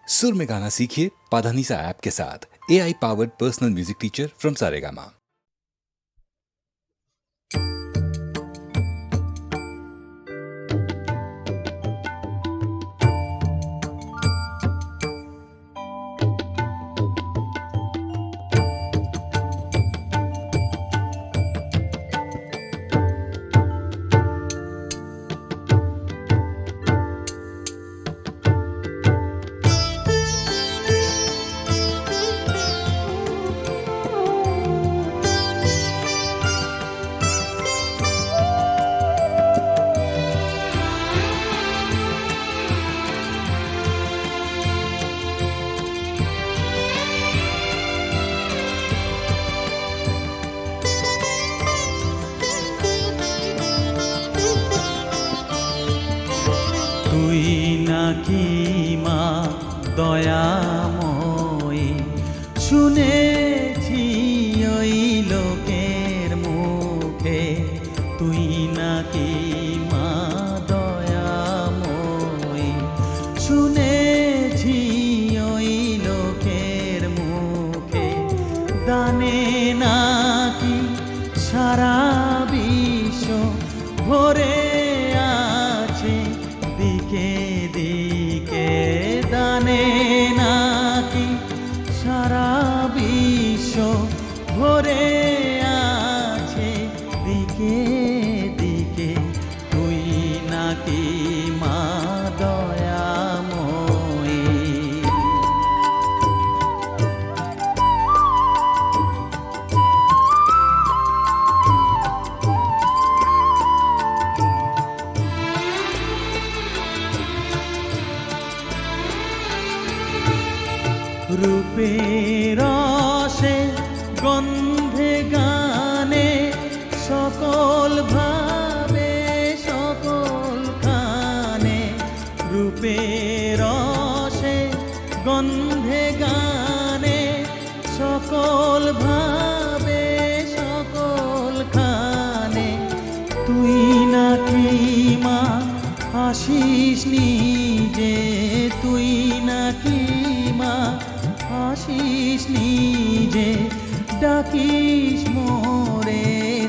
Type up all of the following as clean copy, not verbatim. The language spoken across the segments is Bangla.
सुर में गाना सीखिए पाधानीसा ऐप के साथ। AI powered personal music teacher from Saregama. তুই নাকি মা দয়াময়ী, শুনেছি ওই লোকের মুখে, তুই নাকি মা দয়াময়ী, শুনেছি ওই লোকের মুখে, দানে নাকি সারা বিশ্ব ভরে আছে দিকে দিকে, দানে নাকি সারা বিশ্ব ভরে আছে দিকে দিকে, তুই নাকি মা দয়াময়ী। রূপের রসে গন্ধে গানে সকল ভাবে সকল খানে, রূপের রসে গন্ধে গানে সকল ভাবে সকল খানে, তুই নাকি মা আসিস নিজে, তুই নাকি মা আসিস নিজে, ডাকিস মোরে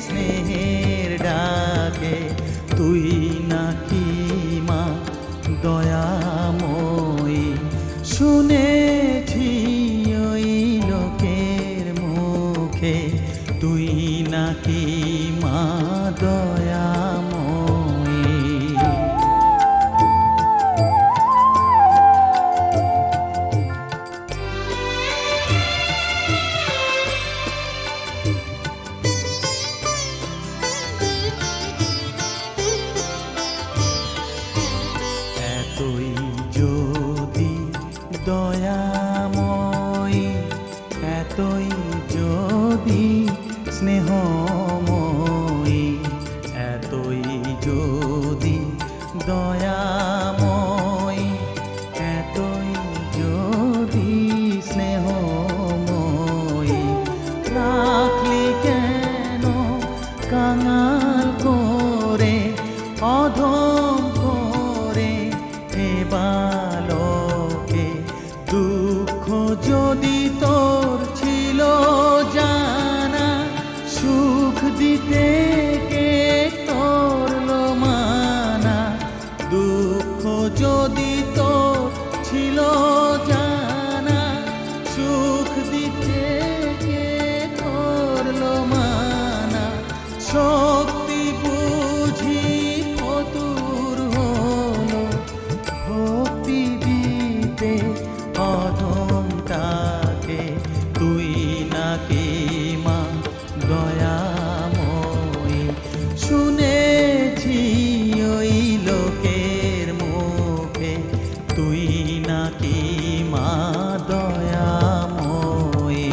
স্নেহের ডাকে, তুই নাকি মা দয়াময়ী, শুনেছি ওই লোকের মুখে, তুই নাকি মা দয়াময়ী। এতই যদি দয়াময়ী, এতই যদি স্নেহময়ী, এতই যদি দয়াময়ী, এতই যদি স্নেহময়ী, রাখলি কেন কাঙাল করে অধম করে এ বালকে, দুঃখ যদি তোর ছিল জানা, সুখ দিতে কে করলো মানা, দুঃখ যদি তোর ছিল জানা, সুখ দিতে কে করলো মানা, শক্তি বুঝি ফতুর হলো ভক্তি দিতে অধমটাকে, তুই নাকি মা দয়াময়ী, শুনেছি ওই লোকের মুখে, তুই নাকি মা দয়াময়ী।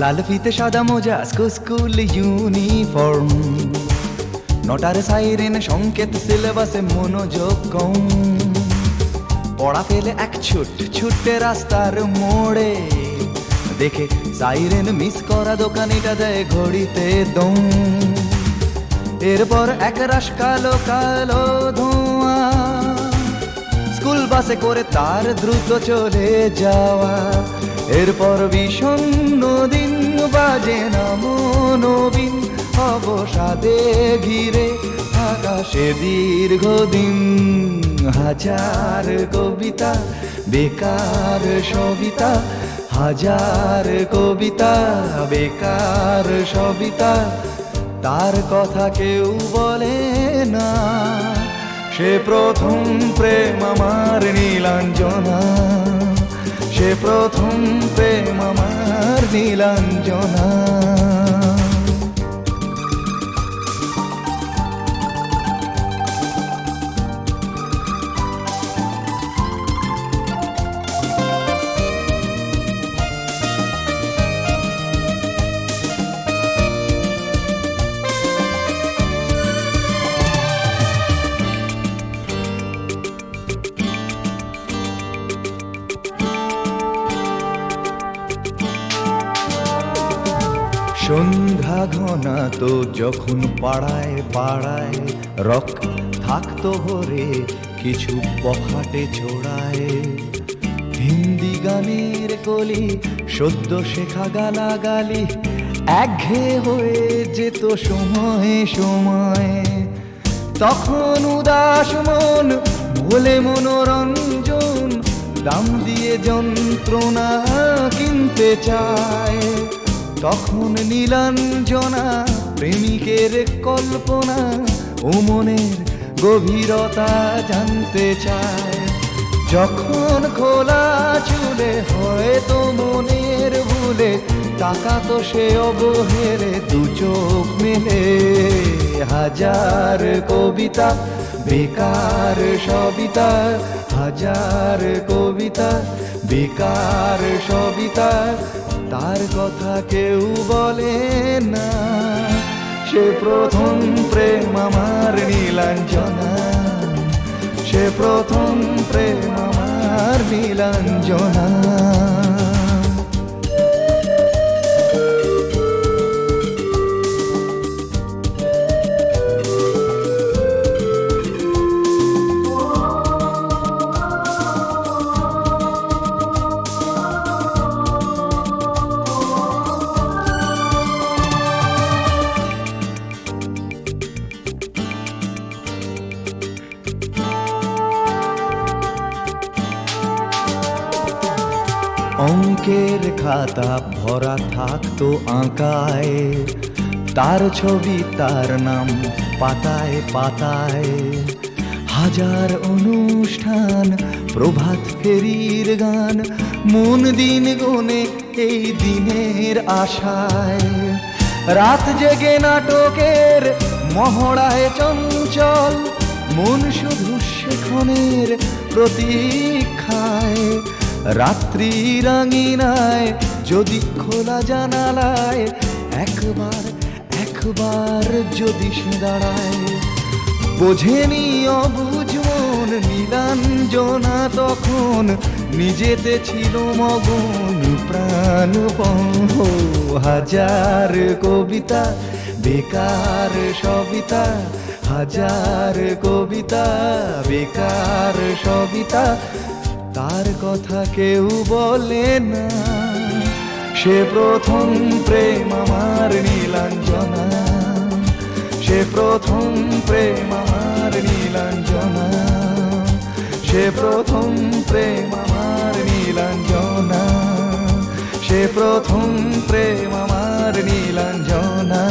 লাল ফিতে সাদা মোজা স্কুল ইউনিফর্ম, নটার সাইরেন সংকেত সিলেবাসে মনোযোগ কম। পড়া ফেলে এক ছুটে রাস্তার মোড়ে, দেখে সাইরেন মিস করা দোকানিটা দেয় ঘড়িতে দম। এরপর এক রাশ কালো কালো ধোঁয়া, স্কুল বাসে করে তার দ্রুত চলে যাওয়া। এরপর বিষণ্ণ দিন বাজে না মনোবিন, অবসাদে ঘিরে আকাশে দীর্ঘদিন। হাজার কবিতা বেকার সবিতা, হাজার কবিতা বেকার সবিতা, তার কথা কেউ বলে না। সে প্রথম প্রেম আমার নীলাঞ্জনা, সে প্রথম প্রেম আমার নীলাঞ্জনা। সন্ধ্যা ঘনা তো যখন পাড়ায় পাড়ায় রক থাকতো ভরে কিছু বখাটে ছোড়ায়। হিন্দি গানের কলি সদ্য শেখা গালাগালি একঘেয়ে হয়ে যেত সময়ে সময়ে। তখন উদাস মন ভোলে মনোরঞ্জন, দাম দিয়ে যন্ত্রণা কিনতে চায়। তখন নীলাঞ্জনা প্রেমিকের কল্পনা ও মনের গভীরতা জানতে চায়। যখন খোলা চুলে হয়তো মনের ভুলে, তাকাতো সে অবহেলে দু চোখ মেলে। হাজার কবিতা বেকার সবিতা, হাজার কবিতা বেকার সবিতা, তার কথা কেউ বলে না। সে প্রথম প্রেম আমার নীলাঞ্জনা, সে প্রথম প্রেম আমার নীলাঞ্জনা। অঙ্কের খাতা ভরা থাকতো আঁকায়, তার ছবি তার নাম পাতায় পাতায়। হাজার অনুষ্ঠান প্রভাত ফেরির গান, মন দিন গুনে এই দিনের আশায়। রাত জেগে নাটকের মহড়ায় চঞ্চল, মন শুধু সেক্ষণের প্রতীক্ষায়। রাত্রি রাঙিনায় যদি খোলা জানালায়, একবার একবার যদি সে দাঁড়ায়। বোঝেনি অবুঝ মন নীলাঞ্জনা তখন, নিজেতে ছিল মগন প্রাণপণ। হাজার কবিতা বেকার সবিতা, হাজার কবিতা বেকার সবিতা, তার কথা কেউ বলে না। সে প্রথম প্রেম আমার নীলাঞ্জনা, সে প্রথম প্রেম আমার নীলাঞ্জনা, সে প্রথম প্রেম আমার নীলাঞ্জনা, সে প্রথম প্রেম আমার নীলাঞ্জনা।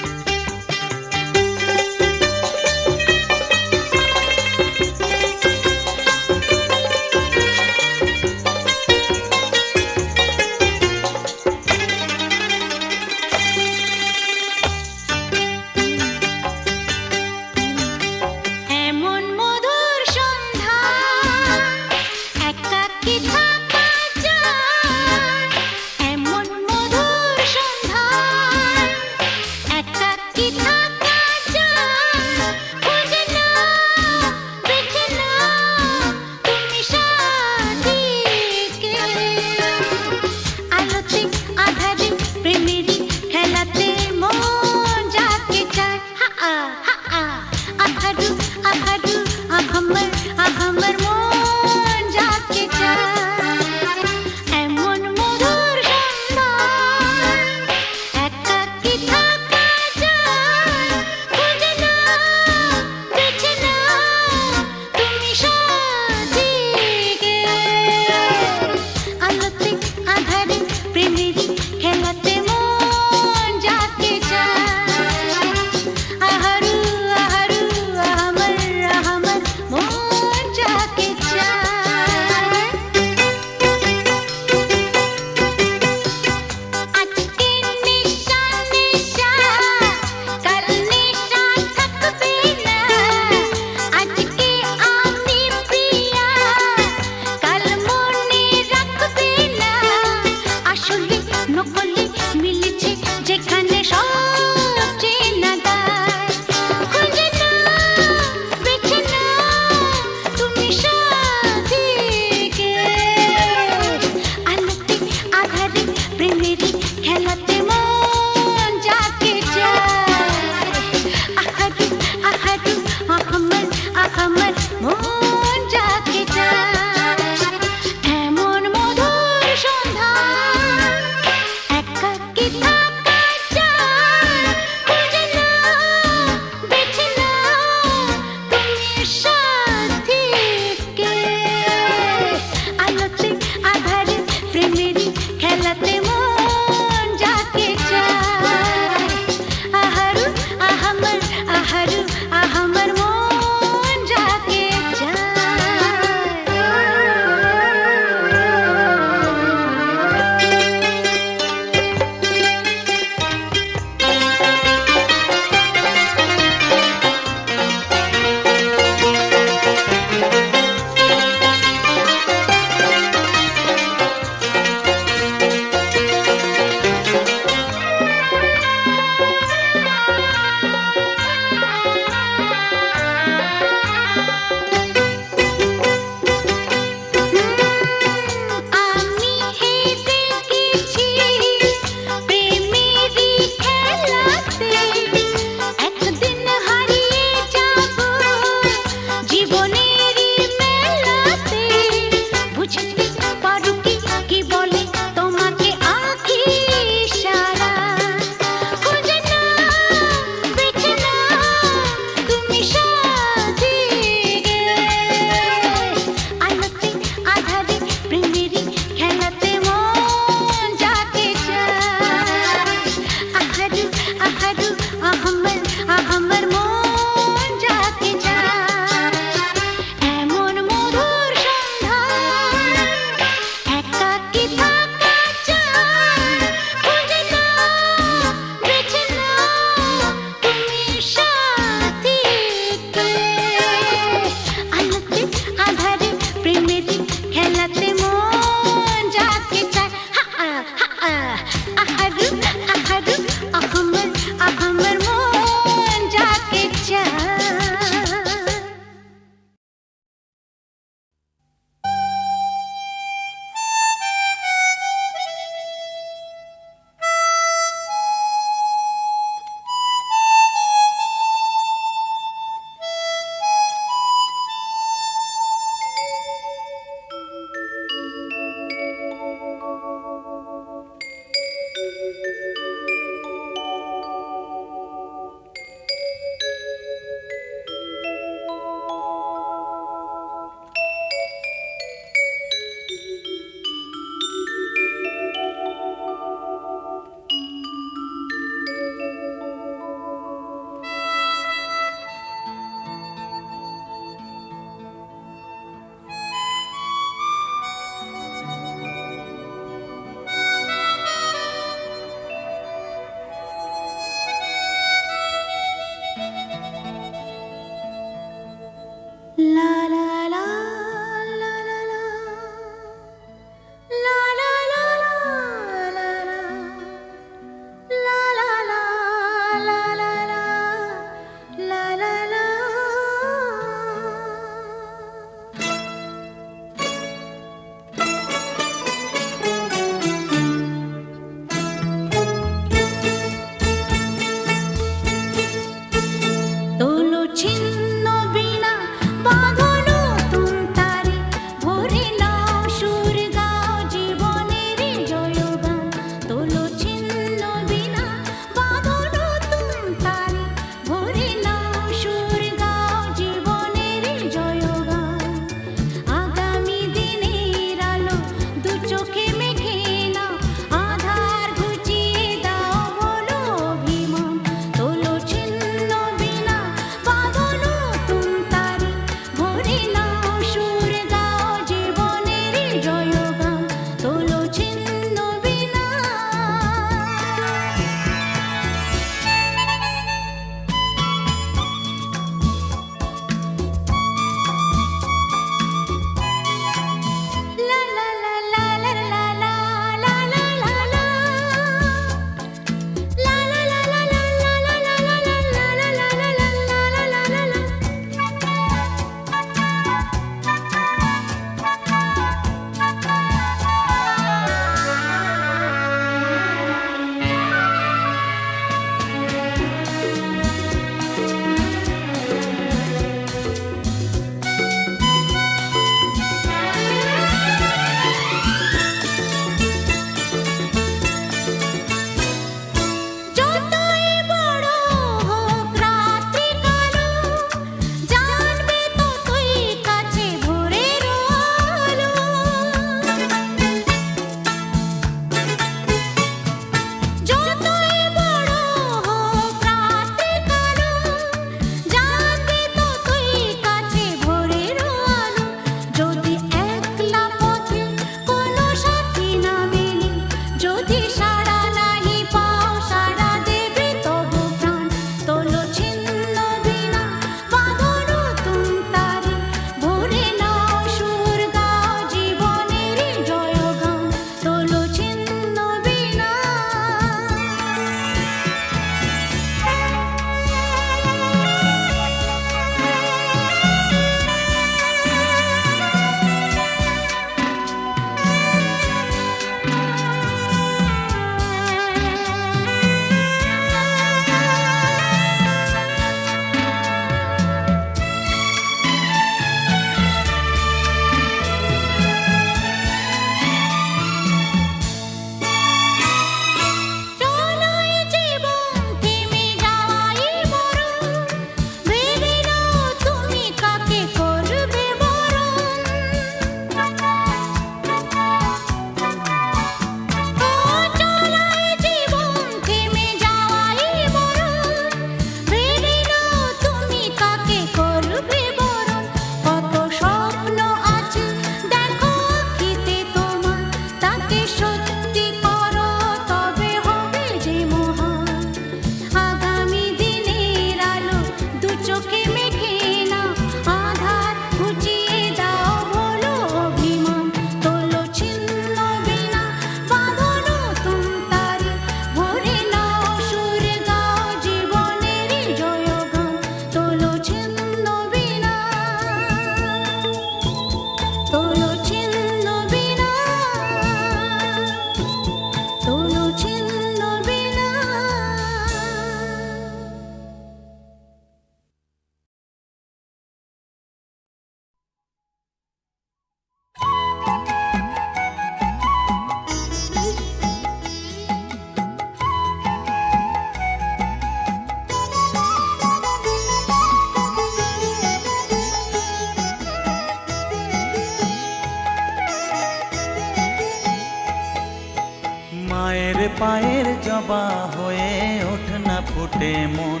পায়ের জবা হয়ে ওঠ না ফুটে মন,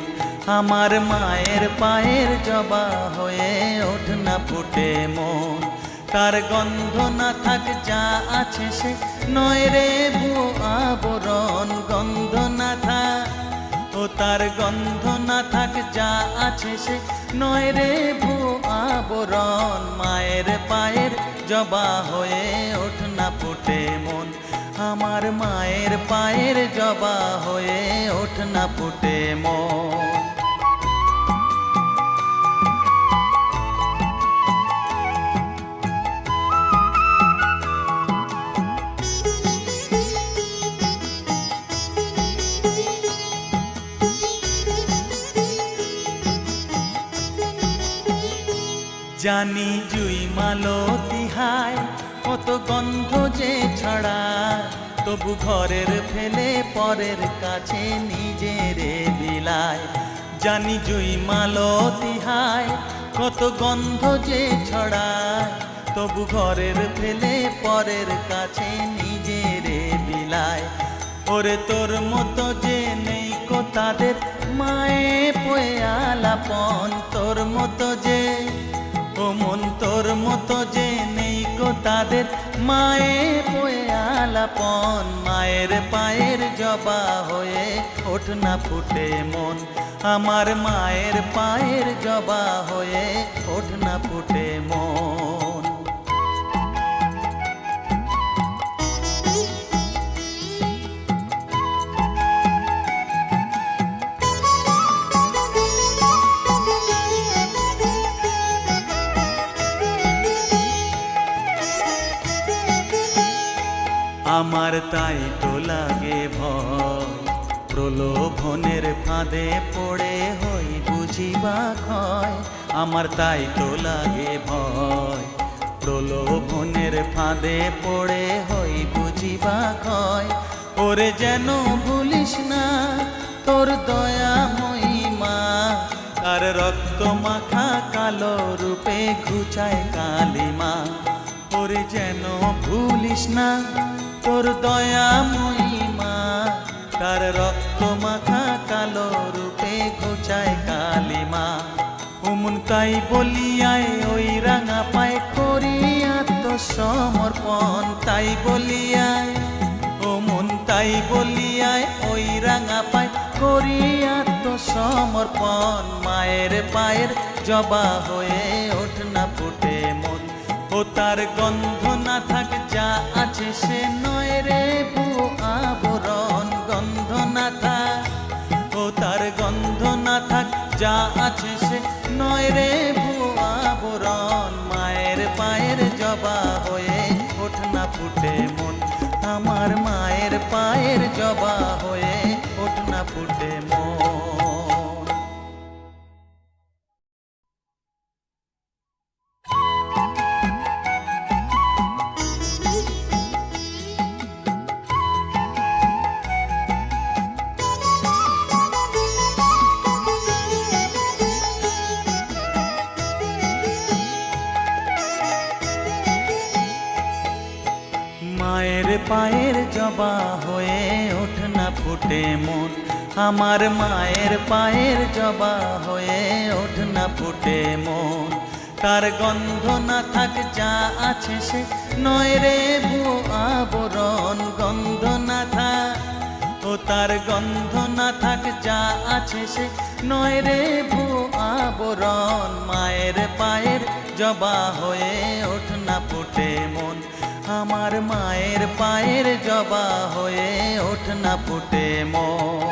আমার মায়ের পায়ের জবা হয়ে ওঠ না ফুটে মন। তার গন্ধ না থাক যা আছে সে নয় রে ভুয়ো আবরণ, গন্ধ না থাক ও তার গন্ধ না থাক যা আছে সে নয় রে ভুয়ো আবরণ। মায়ের পায়ের জবা হয়ে ওঠ না ফুটে মন, আমার মায়ের পায়ের জবা হয়ে ওঠ না ফুটে মন। জানি জুই মালতী হায় কত গন্ধ যে ছড়ায়, তবু ঘরের ফেলে পরের কাছে নিজেরে বিলায়। জানি জুই মালতী হায় কত গন্ধ যে ছড়ায়, তবু ঘরের ফেলে পরের কাছে নিজেরে বিলায়। ওরে তোর মতো যে নেই কো তাদের মায়ে পয়ে আলাপন, তোর মতো যে ও মন তোর মতো যে নেই কো তাদের মায়ে পয়ে আলাপন। মায়ের পায়ের জবা হয়ে ওঠ না ফুটে মন, আমার মায়ের পায়ের জবা হয়ে ওঠ না ফুটে মন। আমার তাই তো লাগে ভয়, প্রলোভনের ফাঁদে পড়ে হই বুঝিবা ক্ষয়। আমার তাই তো লাগে ভয়, প্রলোভনের ফাঁদে পড়ে হই বুঝিবা ক্ষয়। ওরে যেন ভুলিস না তোর দয়া মহিমা, কার রক্ত মাখা কালো রূপে ঘুচায় কালিমা। ওরে যেন ভুলিস না তোর দয়া মহিমা, তার রক্ত মাখা কালো রূপে ঘুচায় কালিমা। ওমন তাই বলিয়ায় ওই রাঙা পায় করি আত্মসমর্পণ, তাই বলিয়ায় ওমন তাই বলিয়ায় ওই রাঙা পায় করি আত্মসমর্পণ। মায়ের পায়ের জবা হয়ে ওঠ না ফুটে মন, ও তার গন্ধ না থাক যা আছে সে নয় রে ভুয়ো আবরণ, গন্ধ না থাক ও তার গন্ধ না থাক যা আছে সে নয় রে ভুয়ো আবরণ। মায়ের পায়ের জবা হয়ে ওঠ না ফুটে মন, আমার মায়ের পায়ের জবা হয়ে ওঠ না ফুটে মন। মায়ের পায়ের জবা হয়ে ওঠ না ফুটে মন, আমার মায়ের পায়ের জবা হয়ে ওঠ না ফুটে মন। তার গন্ধ না থাক যা আছে সে নয় রে ভুয়ো আবরণ, গন্ধ না থাক ও তার গন্ধ না থাক যা আছে সে নয় রে ভুয়ো আবরণ। মায়ের পায়ের জবা হয়ে ওঠ না ফুটে মন, আমার মায়ের পায়ের জবা হয়ে ওঠ না ফুটে মন।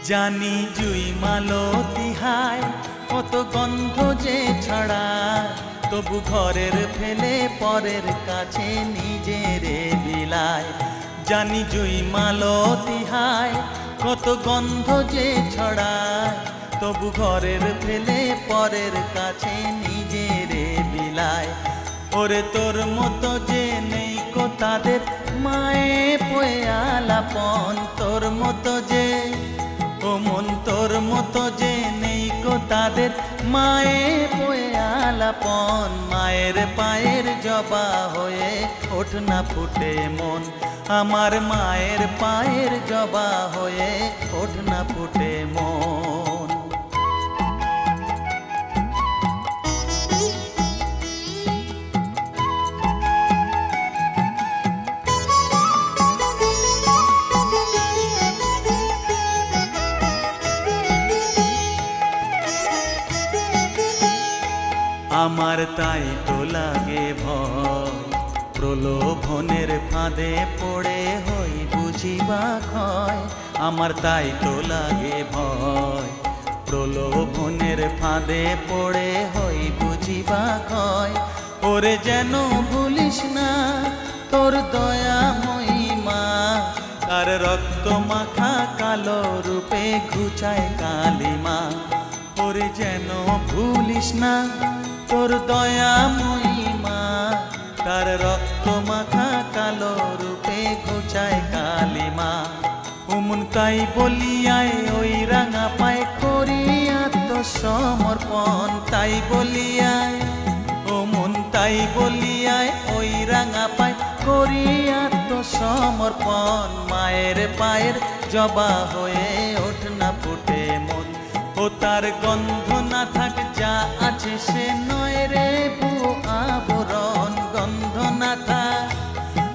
জানি জুই মালতী হায় কত গন্ধ যে ছড়ায়, তবু ঘরের ফেলে পরের কাছে নিজেরে বিলায়। জানি জুই মালতী হায় কত গন্ধ যে ছড়ায়, তবু ঘরের ফেলে পরের কাছে নিজেরে বিলায়। ওরে তোর মতো যে নেই কো তাদের মায়ে পয়ে আলাপন তোর মতো যে ও মন তোর মতো যে নেই কো তাদের মায়ে পয়ে আলাপন মায়ের পায়ের জবা হয়ে ওঠ না ফুটে মন আমার মায়ের পায়ের জবা হয়ে ওঠ না ফুটে মন আমার তাই তো লাগে ভয় প্রলোভনের ফাঁদে পড়ে হই বুঝিবা ক্ষয় আমার তাই তো লাগে ভয় প্রলোভনের ফাঁদে পড়ে হই বুঝিবা ক্ষয় ওরে যেন ভুলিস না তোর দয়া মহিমা কার রক্ত মাখা কালো রূপে ঘুচায় কালিমা ওরে যেন ভুলিস না তোর দয়া মহিমা কার রক্ত মাখা কালো রূপে ঘুচায় কালিমা উমন তাই বলিয়ায় ওই রাঙা পায় করিয়া তো সমর্পণ তাই বলিয়ায় ও মন তাই বলিয়ায় ওই রাঙা পায় করিয়া তো সমর্পণ মায়ের পায়ের জবা হয়ে ওঠ না ফুটে মন ও তার গন্ধ না থাক যা আছে সে নয় রে ভুয়ো আবরণ গন্ধ না থাক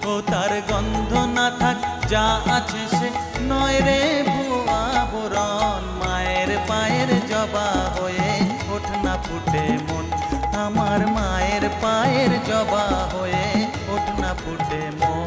ও তার গন্ধ না থাক যা আছে সে নয় রে ভুয়ো আবরণ মায়ের পায়ের জবা হয়ে ওঠ না ফুটে মন আমার মায়ের পায়ের জবা হয়ে ওঠ না ফুটে মন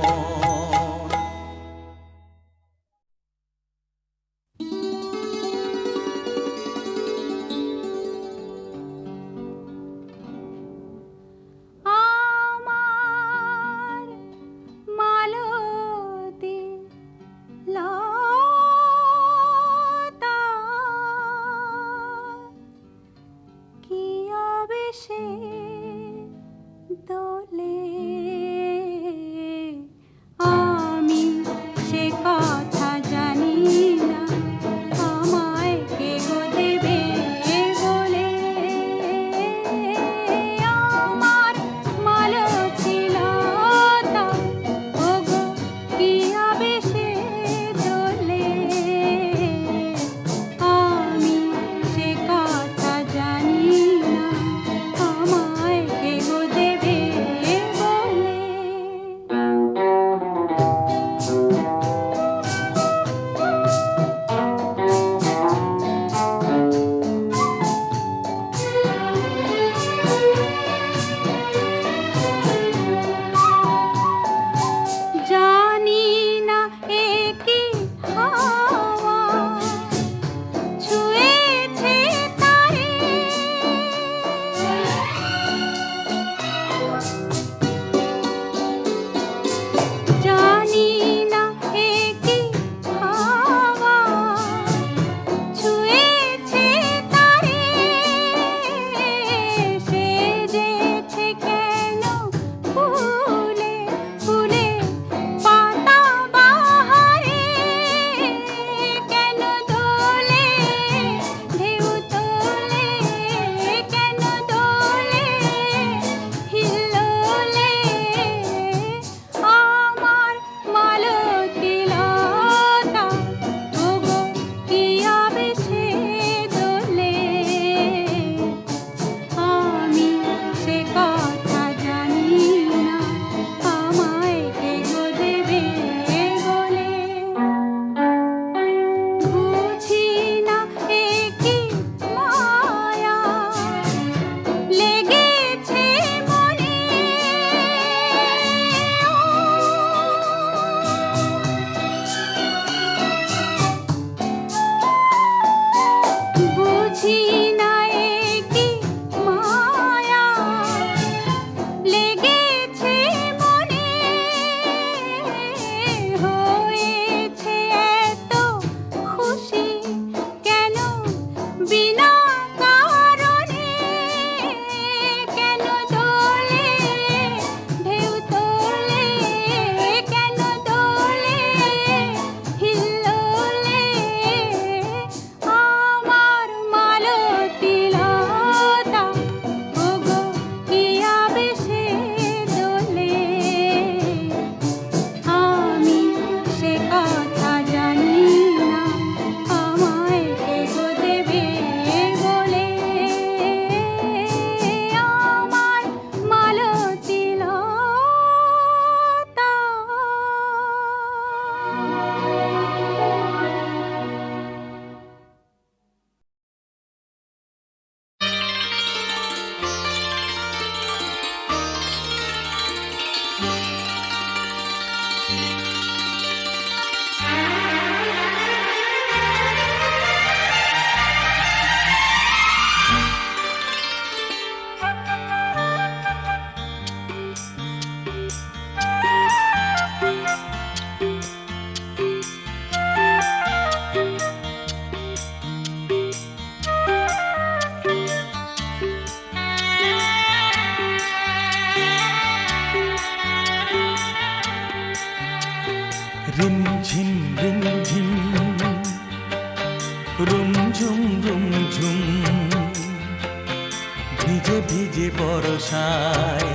ভিজে ভিজে বরষায়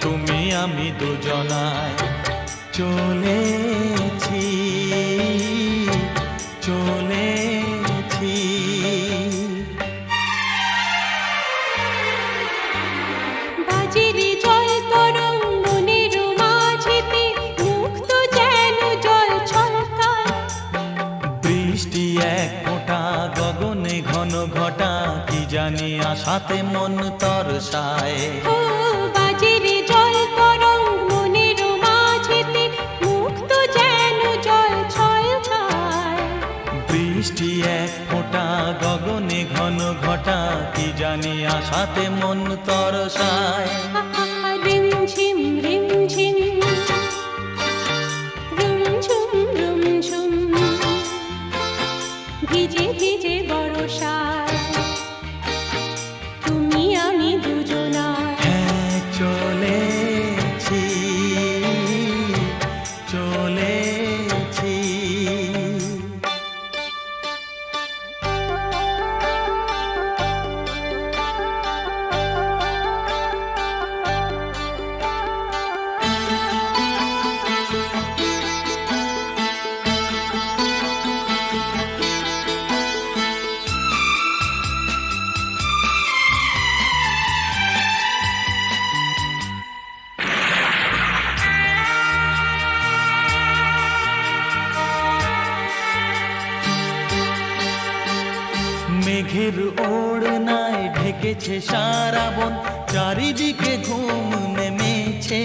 তুমি আমি দুজনায় চলেছি চলেছি। বাজেরে জল তরঙ্গ মনের মাঝেতে মুক্ত যেন জল ছলকায়। বৃষ্টি এক ফোঁটা গগনে ঘন ঘটা কি জানি আশাতে মন তরসায়। ও বাজেরে জল তরঙ্গ মনের মাঝেতে মুক্ত যেন জল ছলকায়। বৃষ্টি এক ফোঁটা গগনে ঘন ঘটা কি জানি আশাতে মন তরসায়। রিমঝিম রিমঝিম রুমঝুম রুমঝুম ভিজে ভিজে বরষায় তুমি আমি দুজনায়। হ্যাঁ চলেছি চলেছি। মেঘের ওড়নায় ঢেকেছে সারা বন, চারিদিকে ঘুম নেমেছে।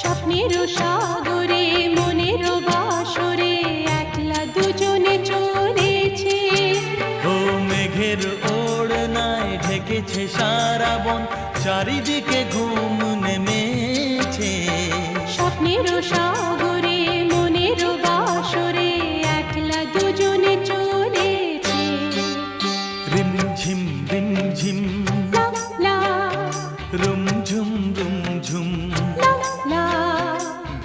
স্বপ্নের সাগরে মনের বাসরে একলা দুজনে চলেছে। ও মেঘের ওড়নায় ঢেকেছে সারা বন, চারিদিকে ঘুম নেমেছে। স্বপ্নের সাগরে মনের বাসরে একলা দুজনে চলেছে। রিমঝিম রিমঝিম লা লা রুমঝুম রুমঝুম লা লা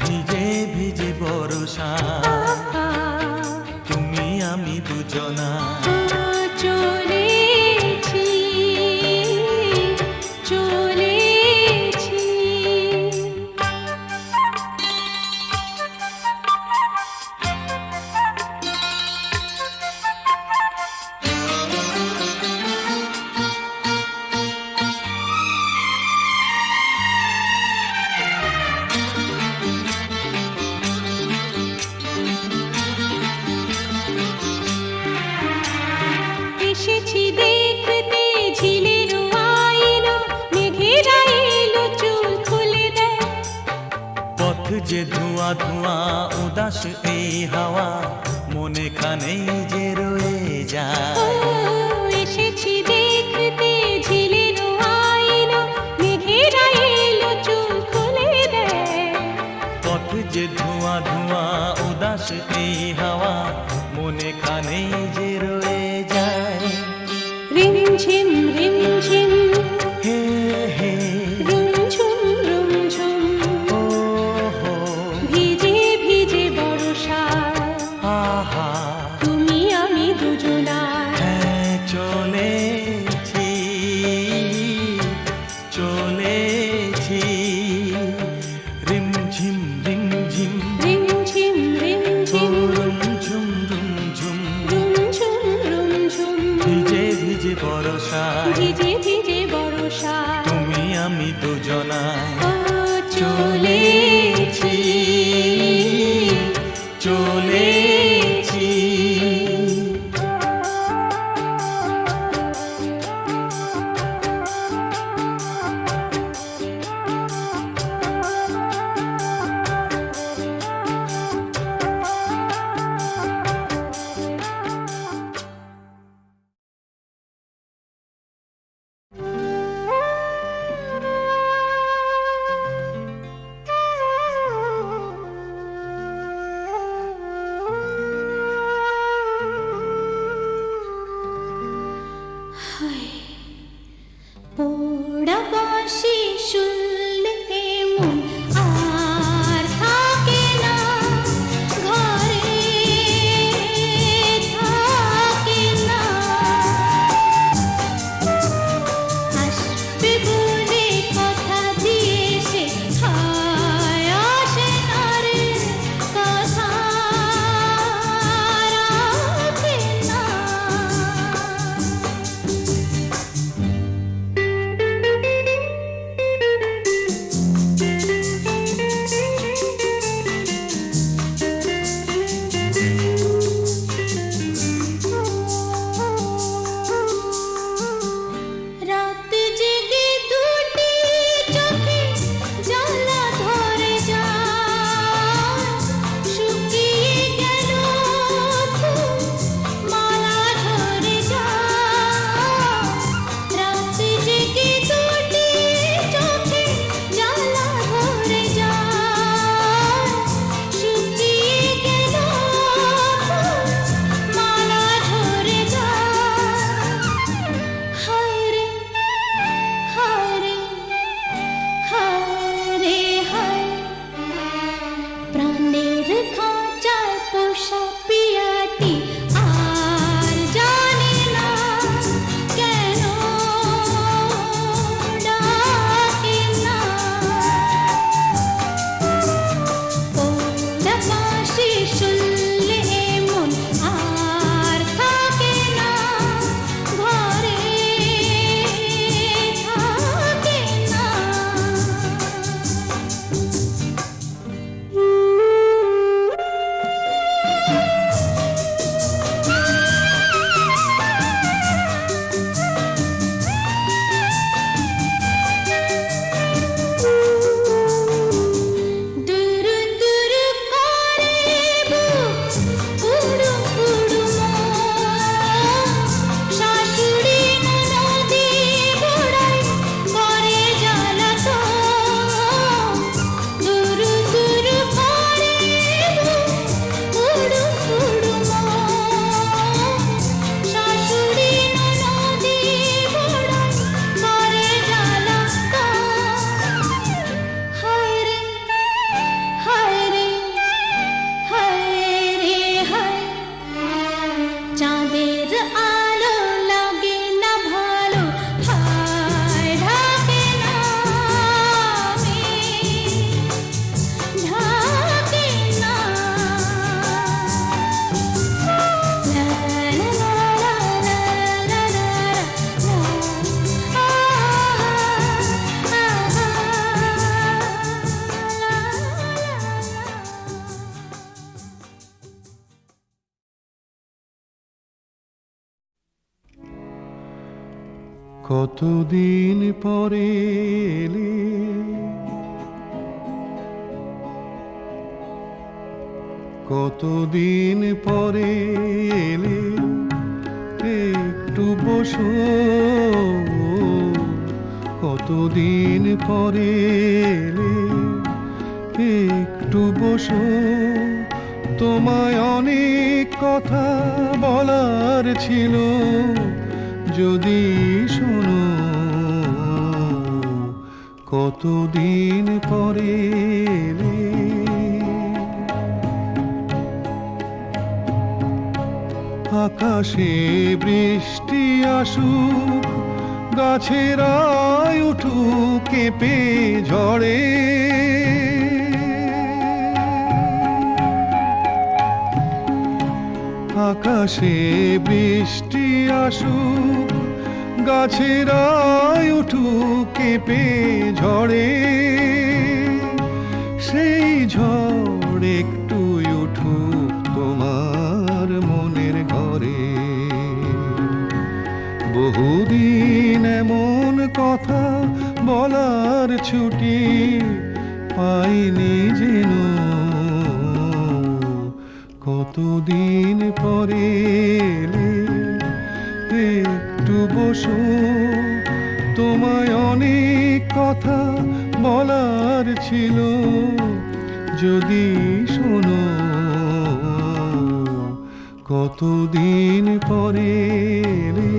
ভিজে ভিজে বরষা আহা, তুমি আমি দুজনা চলেছি চলেছি। এসেছি দেখতে ঝিলের আইনা, মেঘেরা এলো চুল খুলে দেয়। পথ যে ধোঁয়া ধোঁয়া উদাস এই হাওয়া মনে খানেই যে রয়ে ও, যায়। এসেছি দেখতে ঝিলের আইনা, মেঘেরা এলো চুল খুলে দেয়। পথ যে ধোঁয়া ধোঁয়া উদাস এই হাওয়া মনে খানেই যে রয়ে যায়। রিমঝিম রিমঝিম হে হে রুমঝুম রুমঝুম ও হো ভিজে ভিজে বরষায় আহা তুমি আমি দুজনায়। হ্যাঁ চলেছি চলেছি। রিমঝিম রিমঝিম রিমঝিম রিমঝিম রুমঝুম রুমঝুম রুমঝুম রুমঝুম ভিজে ভিজে বরষায় ভিজে ভিজে বরষায় তুমি আমি দুজনায় ও চলেছি চলেছি। পোড়া বাঁশি শুনলে মন আর থাকে না, ঘরে থাকে না। কতদিন পরে এলে, কতদিন পরে এলে, একটু বসো, কতদিন পরে এলে, একটু বসো, তোমায় অনেক কথা বলার ছিল, যদি শোনো, কতদিন পরে এলে। আকাশে বৃষ্টি আসুক, গাছেরাই উঠুক কেঁপে ঝড়ে, আকাশে বৃষ্টি আসুক, গাছেরাই উঠুক কেঁপে ঝড়ে, সেই ঝড় একটু উঠুক তোমার মনের ঘরে। বহুদিন এমন কথা বলার ছুটি পাইনি যেন, কতদিন পরে এলে, একটু বসো, তোমায় অনেক কথা বলার ছিল, যদি শোনো, কতদিন পরে এলে।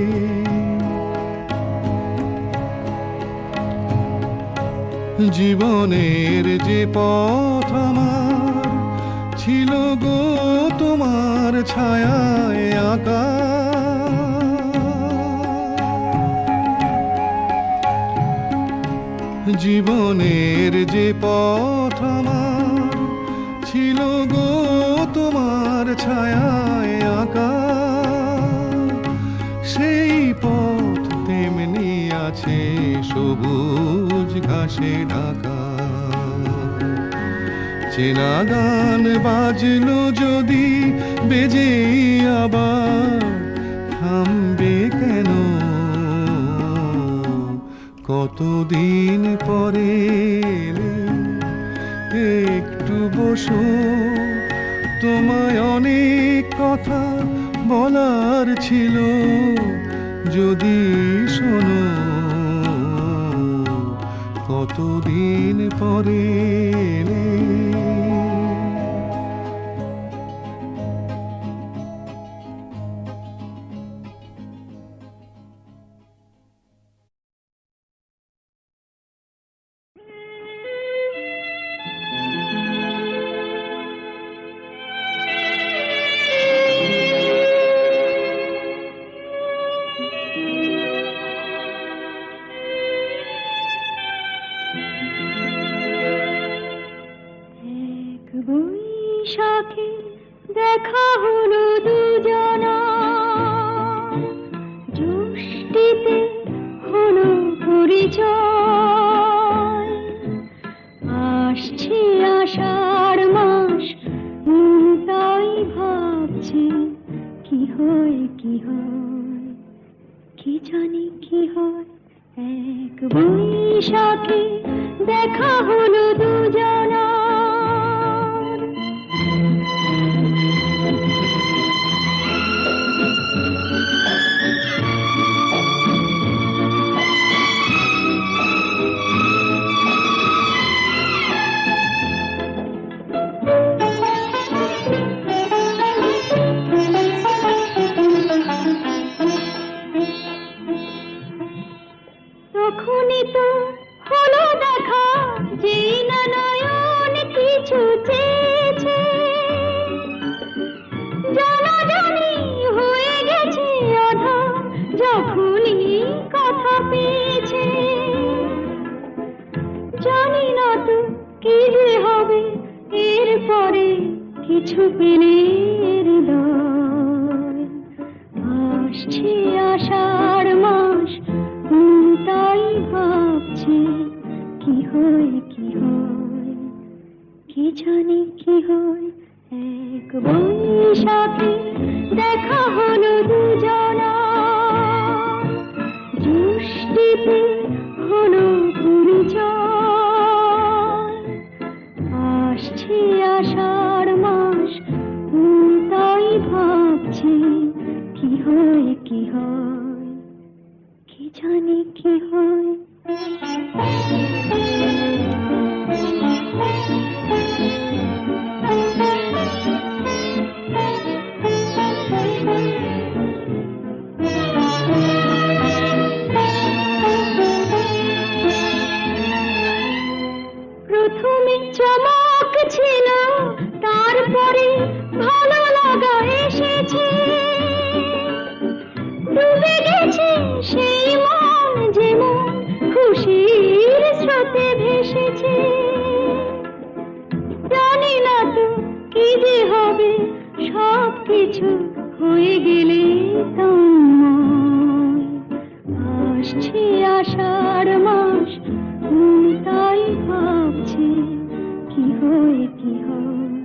জীবনের যে পথ আমার ছিল গো তোমার ছায়ায় আঁকা, জীবনের যে পথ আমার ছিল গো তোমার ছায়ায় আঁকা, সেই পথ তেমনি আছে সবুজ ঘাসে ঢাকা। চেনা গান বাজলো যদি বেজে আবার থামবে কেন, কতদিন পরে এলে, একটু বসো, তোমায় অনেক কথা বলার ছিল, যদি শোনো, কতদিন পরে এলে। বৈশাখে দেখা হলো দুজনা, জ্যৈষ্ঠীতে হলো পরিচয়, আসছে আষাঢ় মাস, তাই ভাবছি কি হয় কি হয়, কি জানি কি হয়। এক বৈশাখে দেখা হলো দুজনা, তখনই তো হলো দেখা, যেই না নয়ন কিছু চেয়েছে, জানাজানি হয়ে গেছে আধার, যখনই কথা পেয়েছে। জানি না তো কি যে হবে এরপরে, কিছু পেলে হৃদয়। আসছে আষাঢ় মাস, তাই ভাবছি কি হয় কি হয়, কি জানি কি হয়। এক বৈশাখে দেখা হলো দুজনা, ষষ্ঠীতে হলো পরিচয়, আসছে আষাঢ় মাস, তাই ভাবছি কি হয় কি হয়, কি জানি কি হয়। প্রথমে চমক ছিল, তারপরে ভালো লাগা এসেছে, ডুবে গেছে সেই মন যেমন খুশির স্রোতে ভেসেছে। জানি না তো কি যে হবে, সব কিছু হয়ে গেলে তন্ময়। আসছে আষাঢ় মাস, তাই ভাবছি কি হয় কি হয়,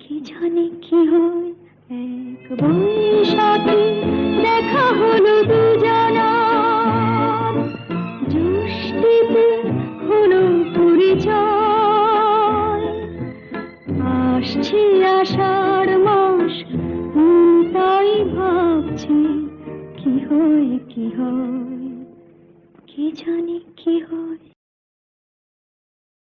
কি জানি কি হয়। এক বৈশাখী দেখা হলো দুজনার, জ্যৈষ্ঠীতে হলো পরিচয়, আসছে আষাঢ় মাস, তাই ভাবছি কি হয় কি হয়, কি জানি কি হয়।